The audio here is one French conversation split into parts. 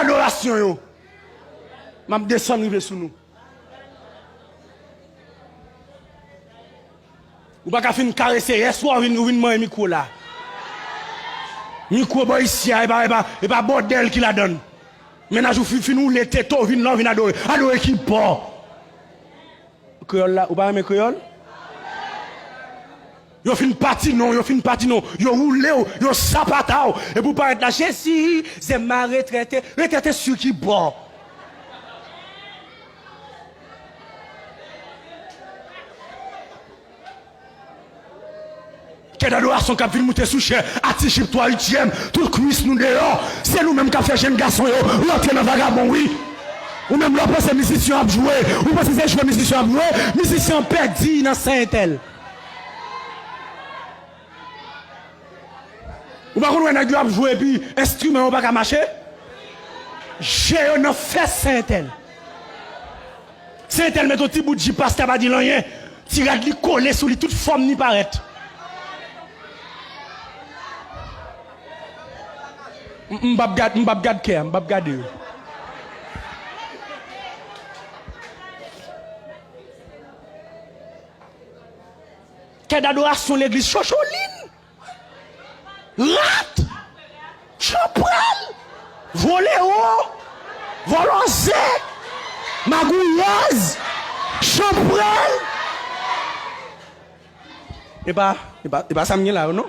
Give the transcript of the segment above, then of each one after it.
d'adoration yo. M'a descendre rive sous nous. Ou pas qu'à fin caresser, soit vinn manger micro là. Micro boy ici, et pas bordel qui la donne. Maintenant je fin nous les tétos vinn là vinn adorer. Adorer qui pas. Créole là, ou pas aimer créole? Yo fin parti non, yo roulé, yo sapata. Et pour pas être là, si c'est ma retraité sur qui bon. Quelle adoration qu'a vu monter sous cher, Atichip 3 8e, tout cuisse nous dehors. C'est nous-mêmes qui avons fait jeune garçon, rentrer dans vagabond, oui. Ou même là, c'est musicien à jouer, ou pas c'est jouer musicien à jouer, musicien perdu dans Saint-Tel. Ou pas qu'on a joué puis instrument ou pas qu'à marcher? J'ai un fait Saint-Tel. Saint-Tel met un petit bout de jipas, t'as pas dit rien. Tirade li collé sous lui, toute forme ni paraît. M'bab gade. Quelle adoration l'église Chocholine, Rat, Champral, Voléo, Volonzé, Magouillaz, Champral. Et pas ça m'y là, non?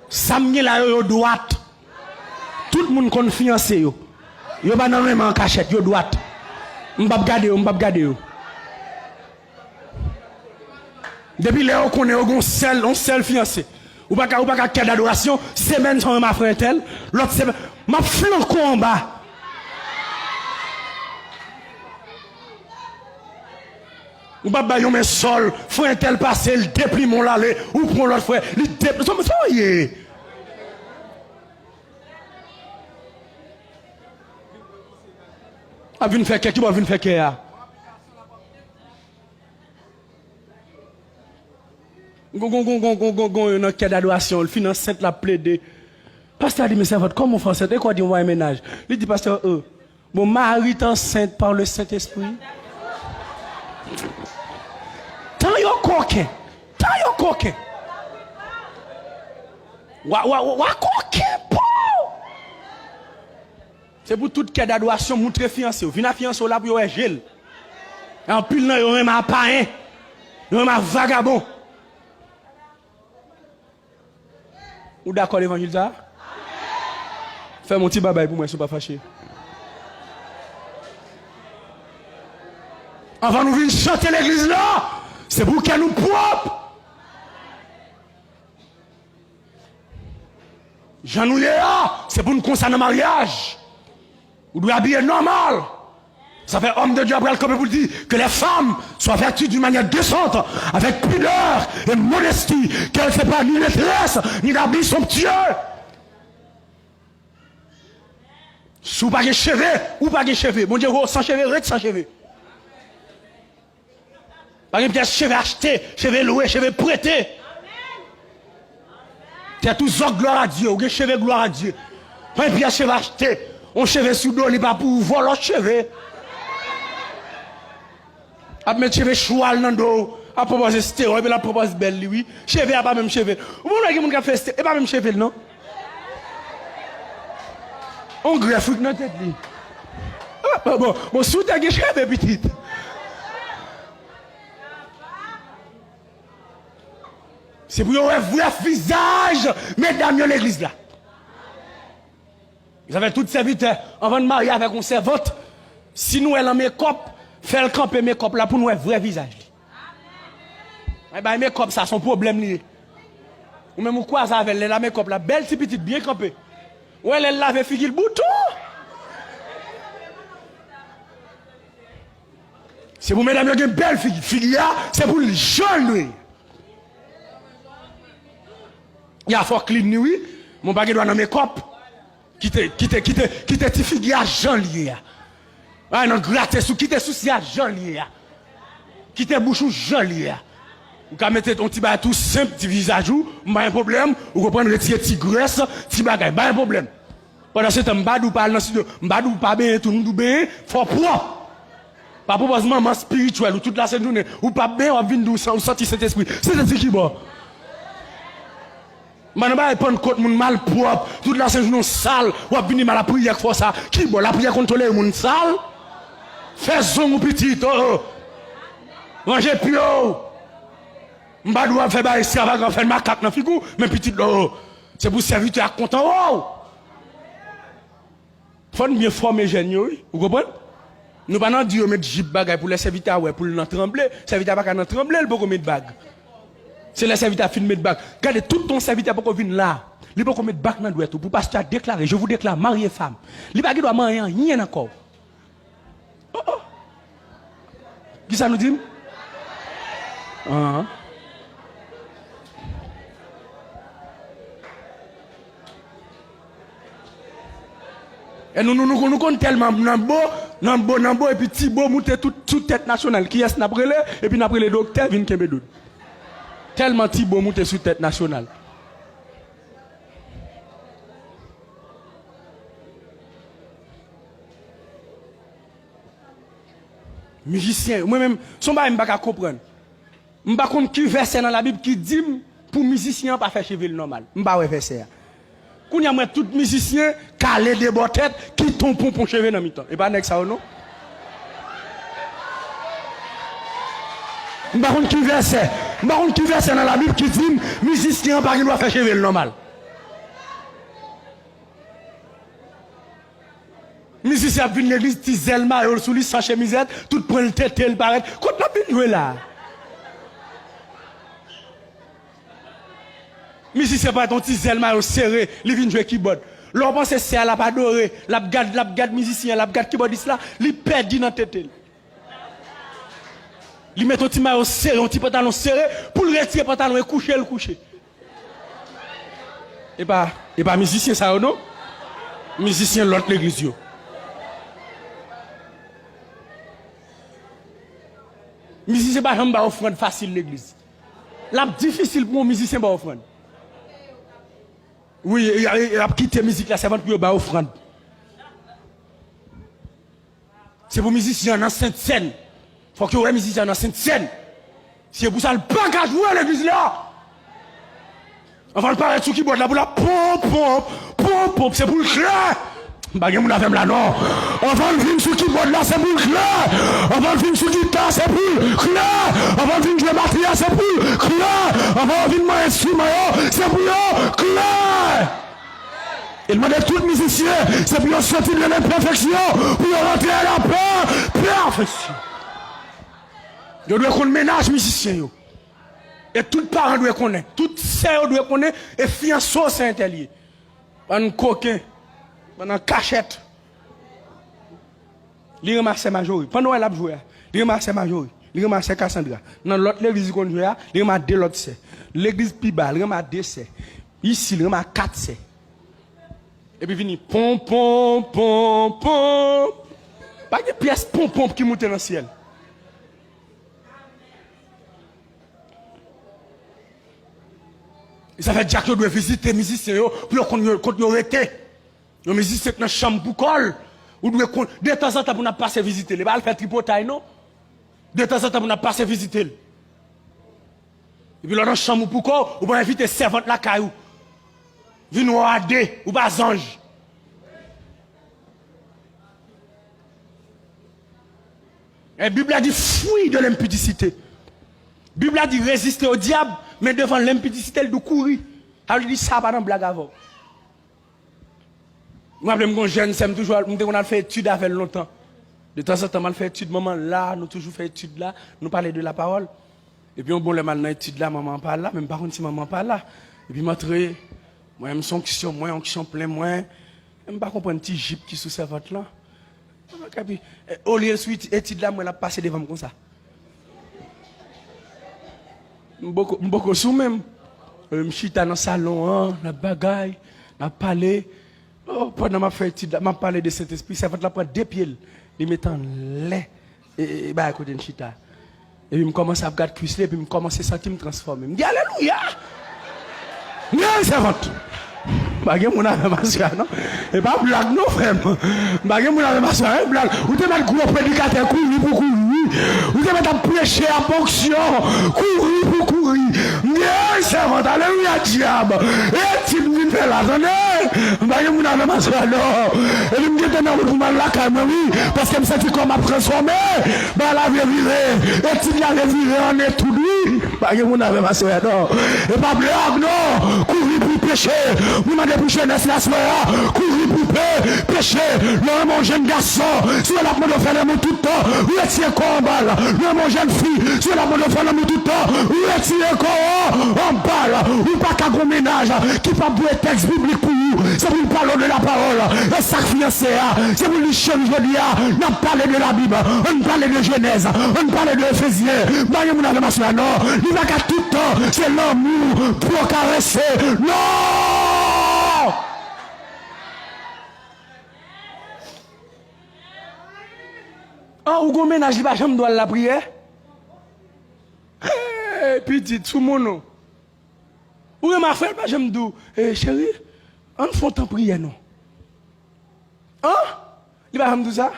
Ça m'y là, yo droite. Tout le monde confiance yo. Yo pas normalement en cachette, yo droite. M'bab gade. Depuis là, on connaît un seul fiancé. Ou pas qu'à d'adoration, semaine sans ma frère tel, l'autre semaine, ma flanco en bas. Ou pas yon men sol, frère tel passé, le déplie mon l'aller, ou prend l'autre frère, le déplie, ça y est. A venu faire qui va venir faire qui a? Gon une quête d'adoration, le finance la plaidé. Pasteur dit, mais c'est votre comment français, et quoi dit moi un ménage? Il dit, pasteur, mon mari est enceinte par le Saint-Esprit. Tant yon coquin. Wa coquin, c'est pour toute quête d'adoration, montrer fiancé. Vina fiancé là pour yon gel. En pile, non, yon un païen. Yon un vagabond. Ou d'accord l'évangile ça? Fais mon petit babay pour moi, je ne suis pas fâché. Avant nous venir chanter l'église là, c'est pour qu'elle nous propre. Jean nous là, c'est pour nous concerner le mariage. Vous devez habiller normal. Ça fait homme de Dieu après le comme vous dire que les femmes soient vêtues d'une manière décente, avec pudeur et modestie, qu'elles ne fassent pas ni maîtresse, ni d'habits somptueux. Si vous n'avez pas de cheveux, ou pas de cheveux, mon Dieu, sans cheveux, reste sans cheveux. Par exemple, des cheveux achetés, cheveux loués, cheveux prêtés. C'est tout ça, gloire à Dieu, ou des cheveux, gloire à Dieu. Et puis, des cheveux achetés, on cheveux sous l'eau, il n'est pas pour voler leurs cheveux. A mettre cheveux choual dans dos, a proposer stéro, et puis la propose belle lui. Cheveux a pas même cheveux. Vous voyez que mon gars fait stéro, et pas même cheveux non? On greffe dans tête li. Bon, sous ta cheveux petit. C'est pour un vrai visage, mesdames de l'église là. Vous avez toutes serviteurs avant de marier avec un servante. Si nous elle en make-up, fait le camper make-up là pour nous un vrai visage. Eh ben make-up ça son problème lié. Ou même quoi ça avec la make-up là belle si petite bien campée. Ou elle lave figure le bouton. C'est pour mesdames qui ont une belle figure, c'est pour le jeune. Il y a fort clean oui, mon bagage doit dans make-up. Quitte ti figure jeune lié. Ah non gratter sous quitte souci à jeune lié. Quitte bouchou jeune lié. Ou ka mettre ton petit bagage tout simple petit visage ou pas un problème, ou prendre retirer petit graisse, petit bagage, pas un problème. Pendant ce temps, m'badou parle dans studio, m'badou pas bien, tout le monde bien, faut propre. Pas pour maman spirituel ou toute la journée, ou pas bien, on vient d'où sortir cet esprit. C'est un qui bon. Maintenant, pas prendre compte mon mal propre, toute la journée sale, ou venir mal la prière pour ça. Qui bon, la prière contrôler mon sale? Fais son ou petit, oh. Manger pio. M'badou a fait ba extravagant, faire macaque dans figou, mais petit, oh. C'est pour serviteur content, oh. Faut bien former jeunes, vous comprenez? Nous pas dire mettre jip bagay pour les serviteurs ouais pour le trembler, serviteur pas nan trembler le pour mettre bague. C'est les serviteurs fin mettre bague. Regardez tout ton serviteur pour venir là. Il peut mettre bague dans douette pour pasteur déclarer je vous déclare marié femme. Il pas doit marier rien encore. Oh oh. Qui ça nous dit? Et nous comptons tellement nan beau, et puis Thibaut monte toute tête nationale. Qui est-ce n'a brûlé? Et puis n'a brûlé le docteur, vient Kembedoud. Tellement Thibaut monte sous tête nationale. Musicien, moi-même, son bail, je ne peux pas comprendre. Je ne sais pas qui verset dans la Bible qui dit pour musicien pas faire cheveux normal. Je ne sais pas verset. Quand il y a tout musicien calé des bottes qui tombe pour cheveux dans mi-temps. Et pas avec ça ou non? Je ne sais pas qui verset. Je ne sais pas qui verset dans la Bible qui dit musicien pas doit faire cheveux normal. Musicien vient l'église, tizel maillot sous lui sans chemisette, tout prend le tête le paraît. Quand la vie jouer là. Musicien pas ton tizel maillot serré, il vient jouer keyboard. L'on pense que c'est la pas doré, la gade musicien, la gade keyboardiste là, il perd dans tête. Il met ton petit maillot serré, un petit pantalon serré pour le retirer pantalon et coucher le coucher. Et pas musicien ça ou non? Musicien l'autre l'église yo. Musicien pas jamais offrande facile l'église. La difficile pour un musicien pas offrande. Oui, il a quitté la musique la servante pour ba offrande. C'est pour musicien dans sainte scène. Faut que ouais musicien dans sainte scène. C'est pour ça le pas qu'à jouer l'église là. On va le paraître sur qui boit là pour la pom, c'est pour le clair. Bagay moun avem là non. On va le venir sur qui boit là c'est pour le clair. On va le venir sur guitare c'est pour le clair. On va le venir jouer batterie c'est pour le clair. On va le venir jouer instrument c'est pour le clair. Il m'a dit tout musicien c'est pour sortir de l'imperfection pour rentrer à la perfection. Je dois qu'on ménage musicien. Et tout parent doit connaître, tout sœur doit connaître, et fiancé c'est interdit. Un coquin, un cachette. Il ramasse majorité. Pendant elle a joué, il ramasse majorité, il ramasse Cassandra. Dans l'autre l'église qu'on joue, il ramasse deux l'autre c'est. L'église plus bas, il ramasse deux c'est. Ici, il ramasse quatre c'est. Et puis fini, pom. Pas de pièces pom qui montent dans le ciel. Et ça fait déjà que doit visiter les musiciens pour qu'on y été. Les musiciens dans la chambre pour colle. Ou doit de temps en temps pour nous passer visiter. Les balles fait tripotaille non. De temps en temps pour nous passer visiter. Et puis dans la chambre pour colle, ou va inviter servante la caillou. Vine ou adé ou pas ange. Et la Bible a dit fuis de l'impudicité. La Bible a dit résister au diable. Mais devant l'impudicité, elle doit courir. Elle dit ça, pas dans blague avant. Moi, je suis jeune, c'est toujours, on a fait études avec longtemps. De temps en temps, on a fait études, maman là, nous toujours fait études là, nous parler de la parole. Et puis, on bon, le mal dans études là, maman parle là, même par contre, si maman parle là. Et puis, moi, je suis onction, moi, onction plein, moi. Je ne pas comprendre un petit jeep qui sous servante là. Au lieu de suite, études là, moi, je passe devant comme ça. Beaucoup sous même. Je suis dans le salon, la bagaille, la palais. Pendant ma fête, je parlé de cet esprit. Ça va te prendre deux pieds. Il met en lait. Et à côté de chita. Et puis je commence à regarder cuisler. Et puis je commence à sentir me transformer. Je dis Alléluia! Non, ça va. Bagay mon avec ma soeur, non? Et pas blague, non, frère. Bagay mon avec ma soeur, blague. Ou te mettre gros prédicateur, courir pour courir. Ou te mettre à prêcher à fonction, courir pour courir. Bien, servante, alléluia, diable. Et tu me fais là, attendez. Bagay mon avec ma soeur, non. Et il me dit, non, pour mal la calme, oui. Parce que je me sens comme à transformer. Bah, la vie virée. Et tu l'as viré en étourdi. Bagay mon avec ma soeur, non. Et pas blague, non. Courir pour pécher. Vous m'avez pour jeunesse la soirée, courir pour pécher. Le mon jeune garçon, sur la mode de faire l'amour tout le temps, retirez corps en balle. Le mon jeune fille, sur la mode de faire l'amour tout le temps, retirez corps en balle. Ou pas qu'à gros ménage, qui pas pour un texte biblique pour vous, c'est pour parler de la parole. Et ça fiancé, c'est pour lui changer aujourd'hui, on parle de la Bible, on parle de Genèse, on parle de Éphésiens. Voyez mon ami, non, il va qu'à tout le temps, c'est l'amour pour caresser. Non! Ah, ou gon ménage, il va jamais doit la prière. Petit, tout mon nom. Ou ma frère, pas jamais dou. Chérie, on fait tant prière, non? Hein? Il va jamais dire ça?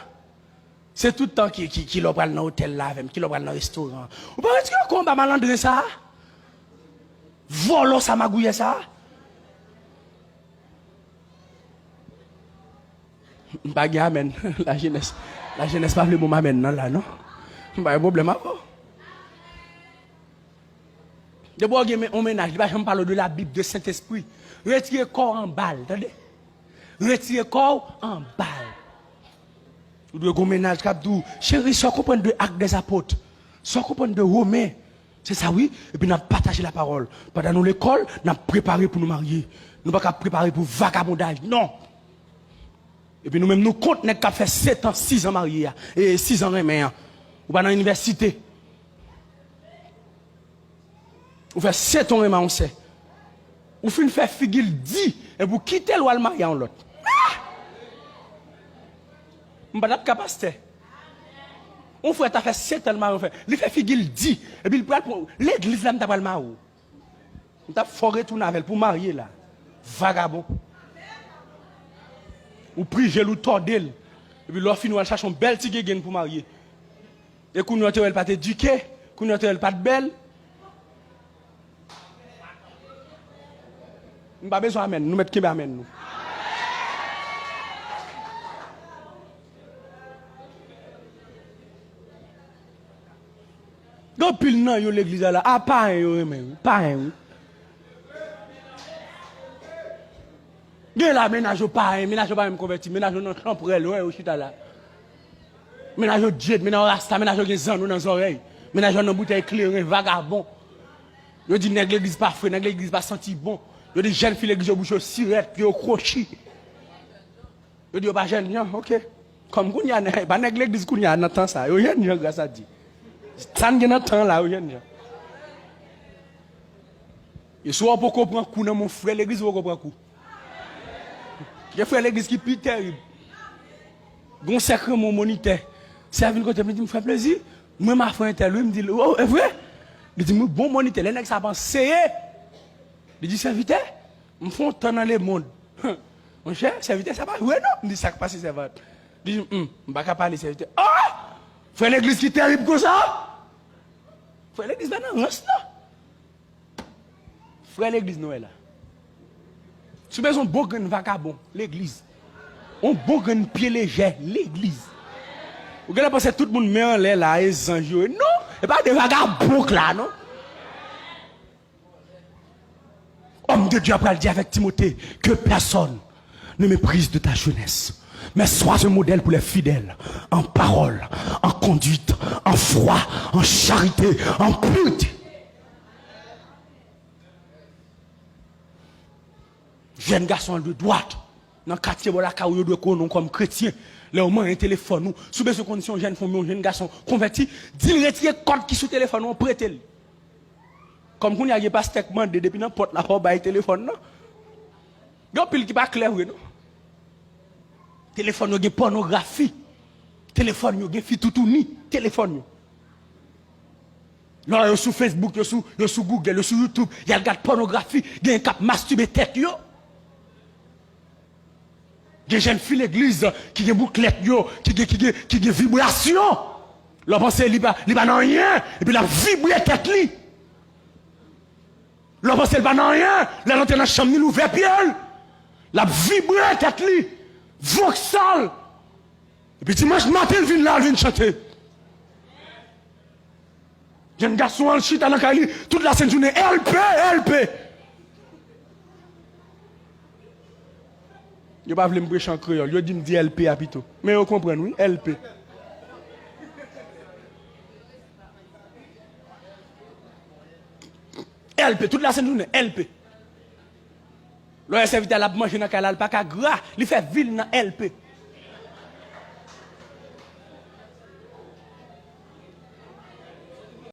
C'est tout le temps qui l'a pris dans l'hôtel là, qui l'a pris dans le restaurant. Ou pas est-ce que combat malandré ça? Volo ça magouille ça? Bagay amen, la jeunesse pas le moment maintenant là, non? Pas de problème avant. D'abord, on ménage, je ne parle de la Bible, de Saint-Esprit. Retirez corps en balle, attendez? Retirez corps en balle. Vous devez ménage, capdou. Chérie, sans comprendre de actes des apôtres, sans comprendre de Romains. C'est ça, oui? Et puis, nous avons partagé la parole. Pendant nous, l'école, nous avons préparé pour nous marier. Nous n'avons pas préparé pour vagabondage, non. Et puis nous-mêmes, nous comptons qu'à fait 7 ans, 6 ans mariés, et 6 ans remède. Ou pas dans l'université. Ou fait 7 ans remède, on sait. Ou fin faire figure 10, et vous quittez le marié en l'autre. On va pas capacité. On fait ta fait 7 ans de marié, il fait figure 10, et puis il prend l'église là, m't'a pas le marié. On t'a foré tout avec pour marier là. Vagabond. Ou pris gelou tordel. Et puis l'offre nous cherche un bel tigé pour marier. Et qu'on ne elle pas éduqué, qu'on ne elle pas de belle. Nous pas besoin amen, nous mettons qui amen nous. Donc pile nan yo l'église là, ah pas yo même, pas un. Gen la ménage pas même converti, ménage non champrel ouais au chita là. Ménage jet, ménage rasta, ménage gen zan dans les oreilles. Ménage dans bouteille éclairée vagabond. Yo dit nèg l'église pas frais, nèg l'église pas senti bon. Yo dit jeune fille l'église bouche sirette, yo crochi. Yo dit pas jeune gens, OK. Comme kounya pas nèg l'église kounya dans temps ça, yo jeune gens grâce à Dieu. Ça n'a pas temps là, yo jeune gens. Et soit pour comprendre coup dans mon frère l'église pour comprendre coup. J'ai fait l'église qui est plus terrible. Gon sacré mon moniteur. C'est une côté me fait plaisir. Moi ma frère lui me dit oh est vrai. Il dit bon moniteur, les nèg ça penser. Il dit serviteur, me font temps dans le monde. Mon cher, serviteur ça pas ouais non, il dit ça passe serviteur. Il dit pas capable parler serviteur. Ah! Frère l'église qui est terrible comme ça. Frère l'église là non, reste là. Frère l'église Noël là. Tu mets un bon grain vagabond, l'église. Un bon grain pied léger, l'église. Vous allez penser tout le monde met en l'air là, et anges. Non, et pas des vagabonds là, non. Homme de Dieu après le dire avec Timothée que personne ne méprise de ta jeunesse. Mais sois un modèle pour les fidèles, en parole, en conduite, en foi, en charité, en pureté. Jeune garçon de droite, dans le quartier où il doit connaître comme chrétien, là au moins un téléphone, nous, sous ces conditions, jeune femme, jeune garçon converti, dit retirer code qui sous téléphone, on prête. Comme qu'on n'y a pas stéquement depuis n'importe la porte par téléphone, non? Il y a un pile qui pas clair, non? Téléphone, il y a pornographie. Téléphone, il y a fitoutouni. Téléphone. Là, il y a sur Facebook, il y a sur Google, il y a sur YouTube, il y a le gars de pornographie, il y a un cap masturbé tête, yo. Des jeunes filles l'église qui ont bouclette, qui ont vibration. Leur pensée, il n'y a pas rien. Et puis la vibre tête li. Leur pensée, il n'y a pas rien. La rentre dans la chambre, il ouvre pied. La vibre tête li. Voxal. Et puis dimanche matin, il vient là, il vient chanter. J'ai un garçon en chita dans la caille, toute la semaine journée, LP. Je ne pas me prêcher en créole, je dis me dire LP à plutôt. Mais vous comprenez, oui, LP. LP, toute la semaine journée, LP. Le serviteur a mangé dans la caille, pas qu'à gras, il fait ville dans LP.